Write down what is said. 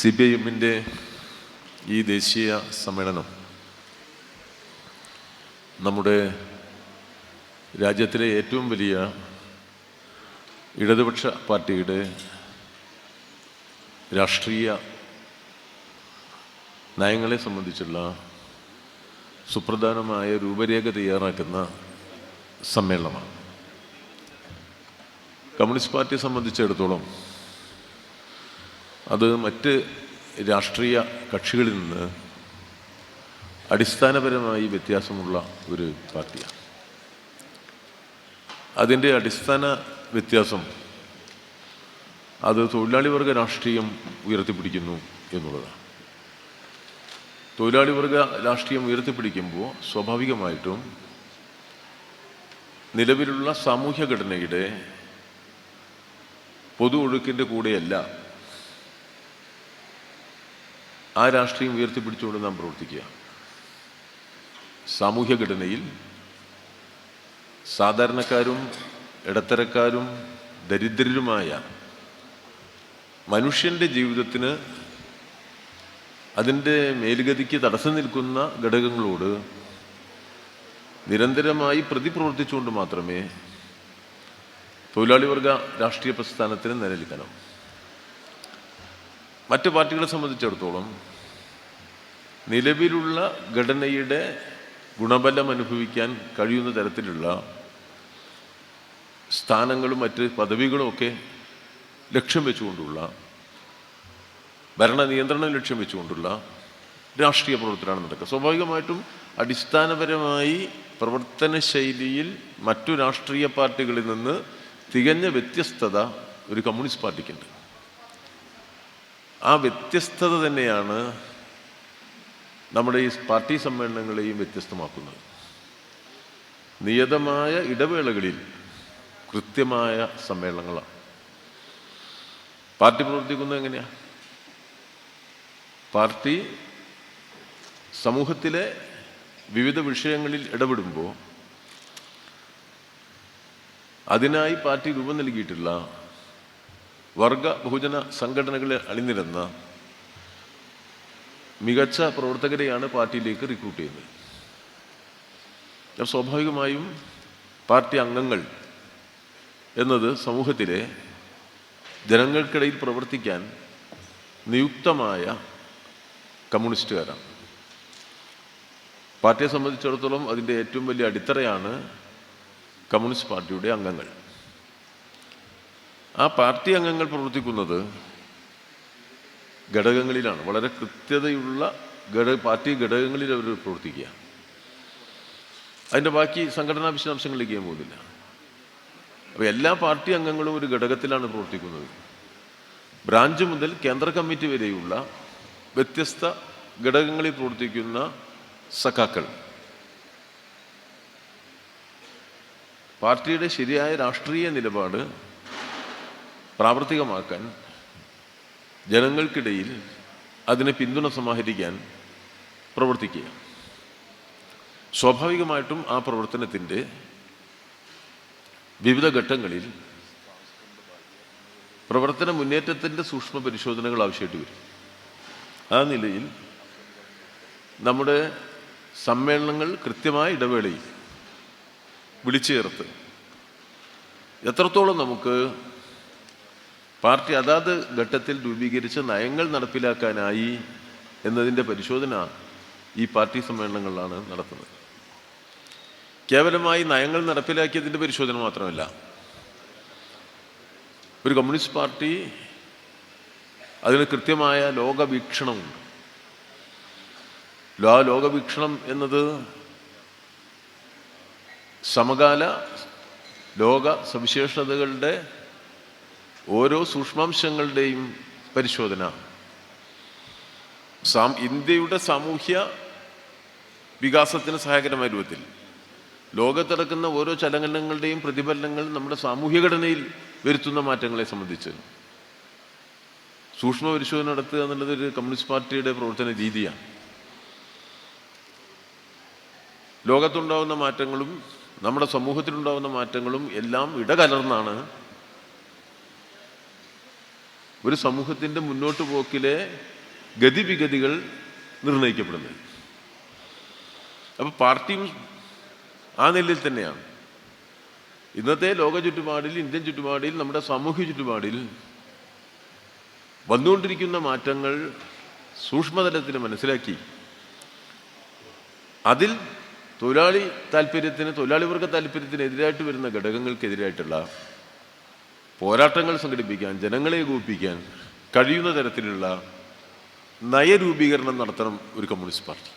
CPIM-ന്റെ ഈ ദേശീയ സമ്മേളനം നമ്മുടെ രാജ്യത്തിലെ ഏറ്റവും വലിയ ഇടതുപക്ഷ പാർട്ടിയുടെ രാഷ്ട്രീയ നയങ്ങളെ സംബന്ധിച്ചുള്ള സുപ്രധാനമായ രൂപരേഖ തയ്യാറാക്കുന്ന സമ്മേളനമാണ്. കമ്മ്യൂണിസ്റ്റ് പാർട്ടിയെ സംബന്ധിച്ചിടത്തോളം അത് മറ്റ് രാഷ്ട്രീയ കക്ഷികളിൽ നിന്ന് അടിസ്ഥാനപരമായി വ്യത്യാസമുള്ള ഒരു പാർട്ടിയാണ്. അതിൻ്റെ അടിസ്ഥാന വ്യത്യാസം അത് തൊഴിലാളി വർഗ രാഷ്ട്രീയം ഉയർത്തിപ്പിടിക്കുന്നു എന്നുള്ളതാണ്. തൊഴിലാളി വർഗ രാഷ്ട്രീയം ഉയർത്തിപ്പിടിക്കുമ്പോൾ സ്വാഭാവികമായിട്ടും നിലവിലുള്ള സാമൂഹ്യ ഘടനയുടെ പൊതു ഒഴുക്കിൻ്റെ കൂടെയല്ല ആ രാഷ്ട്രീയം ഉയർത്തിപ്പിടിച്ചുകൊണ്ട് നാം പ്രവർത്തിക്കുക. സാമൂഹ്യ ഘടനയിൽ സാധാരണക്കാരും ഇടത്തരക്കാരും ദരിദ്രരുമായ മനുഷ്യൻ്റെ ജീവിതത്തിന് അതിൻ്റെ മേലുഗതിക്ക് തടസ്സം നിൽക്കുന്ന ഘടകങ്ങളോട് നിരന്തരമായി പ്രതിപ്രവർത്തിച്ചുകൊണ്ട് മാത്രമേ തൊഴിലാളി വർഗ രാഷ്ട്രീയ പ്രസ്ഥാനത്തിന് നിലനിൽക്കണം. മറ്റ് പാർട്ടികളെ സംബന്ധിച്ചിടത്തോളം നിലവിലുള്ള ഘടനയുടെ ഗുണബലം അനുഭവിക്കാൻ കഴിയുന്ന തരത്തിലുള്ള സ്ഥാനങ്ങളും മറ്റ് പദവികളും ഒക്കെ ലക്ഷ്യം വെച്ചുകൊണ്ടുള്ള ഭരണ നിയന്ത്രണം ലക്ഷ്യം വെച്ചുകൊണ്ടുള്ള രാഷ്ട്രീയ പ്രവർത്തനമാണ് നടക്കുക. സ്വാഭാവികമായിട്ടും അടിസ്ഥാനപരമായി പ്രവർത്തന ശൈലിയിൽ മറ്റു രാഷ്ട്രീയ പാർട്ടികളിൽ നിന്ന് തികഞ്ഞ വ്യത്യസ്തത ഒരു കമ്മ്യൂണിസ്റ്റ് പാർട്ടിക്കുണ്ട്. ആ വ്യത്യസ്തത തന്നെയാണ് നമ്മുടെ ഈ പാർട്ടി സമ്മേളനങ്ങളെയും വ്യത്യസ്തമാക്കുന്നത്. നിയതമായ ഇടവേളകളിൽ കൃത്യമായ സമ്മേളനങ്ങളാണ്. പാർട്ടി പ്രവർത്തിക്കുന്നത് എങ്ങനെയാണ്? പാർട്ടി സമൂഹത്തിലെ വിവിധ വിഷയങ്ങളിൽ ഇടപെടുമ്പോൾ അതിനായി പാർട്ടി രൂപം നൽകിയിട്ടുള്ള വർഗ ബഹുജന സംഘടനകളെ അണിനിരന്ന മികച്ച പ്രവർത്തകരെയാണ് പാർട്ടിയിലേക്ക് റിക്രൂട്ട് ചെയ്യുന്നത്. സ്വാഭാവികമായും പാർട്ടി അംഗങ്ങൾ എന്നത് സമൂഹത്തിലെ ജനങ്ങൾക്കിടയിൽ പ്രവർത്തിക്കാൻ നിയുക്തമായ കമ്മ്യൂണിസ്റ്റുകാരാണ്. പാർട്ടിയെ സംബന്ധിച്ചിടത്തോളം അതിൻ്റെ ഏറ്റവും വലിയ അടിത്തറയാണ് കമ്മ്യൂണിസ്റ്റ് പാർട്ടിയുടെ അംഗങ്ങൾ. ആ പാർട്ടി അംഗങ്ങൾ പ്രവർത്തിക്കുന്നത് ഘടകങ്ങളിലാണ്. വളരെ കൃത്യതയുള്ള പാർട്ടി ഘടകങ്ങളിൽ അവർ പ്രവർത്തിക്കുക. അതിൻ്റെ ബാക്കി സംഘടനാ വിശദാംശങ്ങളിലേക്ക് ഞാൻ പോകുന്നില്ല. അപ്പോൾ എല്ലാ പാർട്ടി അംഗങ്ങളും ഒരു ഘടകത്തിലാണ് പ്രവർത്തിക്കുന്നത്. ബ്രാഞ്ച് മുതൽ കേന്ദ്ര കമ്മിറ്റി വരെയുള്ള വ്യത്യസ്ത ഘടകങ്ങളിൽ പ്രവർത്തിക്കുന്ന സഖാക്കൾ പാർട്ടിയുടെ ശരിയായ രാഷ്ട്രീയ നിലപാട് പ്രാവർത്തികമാക്കാൻ ജനങ്ങൾക്കിടയിൽ അതിന് പിന്തുണ സമാഹരിക്കാൻ പ്രവർത്തിക്കുക. സ്വാഭാവികമായിട്ടും ആ പ്രവർത്തനത്തിൻ്റെ വിവിധ ഘട്ടങ്ങളിൽ പ്രവർത്തന മുന്നേറ്റത്തിൻ്റെ സൂക്ഷ്മ പരിശോധനകൾ ആവശ്യമായിട്ട് വരും. ആ നിലയിൽ നമ്മുടെ സമ്മേളനങ്ങൾ കൃത്യമായ ഇടവേളയിൽ വിളിച്ചു ചേർത്ത് എത്രത്തോളം നമുക്ക് പാർട്ടി അതാത് ഘട്ടത്തിൽ രൂപീകരിച്ച നയങ്ങൾ നടപ്പിലാക്കാനായി എന്നതിൻ്റെ പരിശോധന ഈ പാർട്ടി സമ്മേളനങ്ങളിലാണ് നടത്തുന്നത്. കേവലമായി നയങ്ങൾ നടപ്പിലാക്കിയതിൻ്റെ പരിശോധന മാത്രമല്ല, ഒരു കമ്മ്യൂണിസ്റ്റ് പാർട്ടി അതിന് കൃത്യമായ ലോകവീക്ഷണമുണ്ട്. ലോകവീക്ഷണം എന്നത് സമകാല ലോക സവിശേഷതകളുടെ ഓരോ സൂക്ഷ്മാംശങ്ങളുടെയും പരിശോധന. ഇന്ത്യയുടെ സാമൂഹ്യ വികാസത്തിന് സഹായകരമായ രൂപത്തിൽ ലോകത്തിടക്കുന്ന ഓരോ ചലനങ്ങളുടെയും പ്രതിഫലനങ്ങൾ നമ്മുടെ സാമൂഹ്യ ഘടനയിൽ വരുത്തുന്ന മാറ്റങ്ങളെ സംബന്ധിച്ച് സൂക്ഷ്മ പരിശോധന നടത്തുക എന്നുള്ളത് ഒരു കമ്മ്യൂണിസ്റ്റ് പാർട്ടിയുടെ പ്രവർത്തന രീതിയാണ്. ലോകത്തുണ്ടാകുന്ന മാറ്റങ്ങളും നമ്മുടെ സമൂഹത്തിലുണ്ടാകുന്ന മാറ്റങ്ങളും എല്ലാം ഇടകലർന്നാണ് ഒരു സമൂഹത്തിൻ്റെ മുന്നോട്ട് പോക്കിലെ ഗതിവിഗതികൾ നിർണ്ണയിക്കപ്പെടുന്നത്. അപ്പോൾ പാർട്ടിയും ആ നിലയിൽ തന്നെയാണ്. ഇന്നത്തെ ലോക ചുറ്റുപാടിൽ, ഇന്ത്യൻ ചുറ്റുപാടിൽ, നമ്മുടെ സാമൂഹ്യ ചുറ്റുപാടിൽ വന്നുകൊണ്ടിരിക്കുന്ന മാറ്റങ്ങൾ സൂക്ഷ്മതലത്തിൽ മനസ്സിലാക്കി അതിൽ തൊഴിലാളി വർഗ താല്പര്യത്തിനെതിരായിട്ട് വരുന്ന ഘടകങ്ങൾക്കെതിരായിട്ടുള്ള പോരാട്ടങ്ങൾ സംഘടിപ്പിക്കാൻ, ജനങ്ങളെ ഏകോപിപ്പിക്കാൻ കഴിയുന്ന തരത്തിലുള്ള നയരൂപീകരണം നടത്തണം ഒരു കമ്മ്യൂണിസ്റ്റ് പാർട്ടി.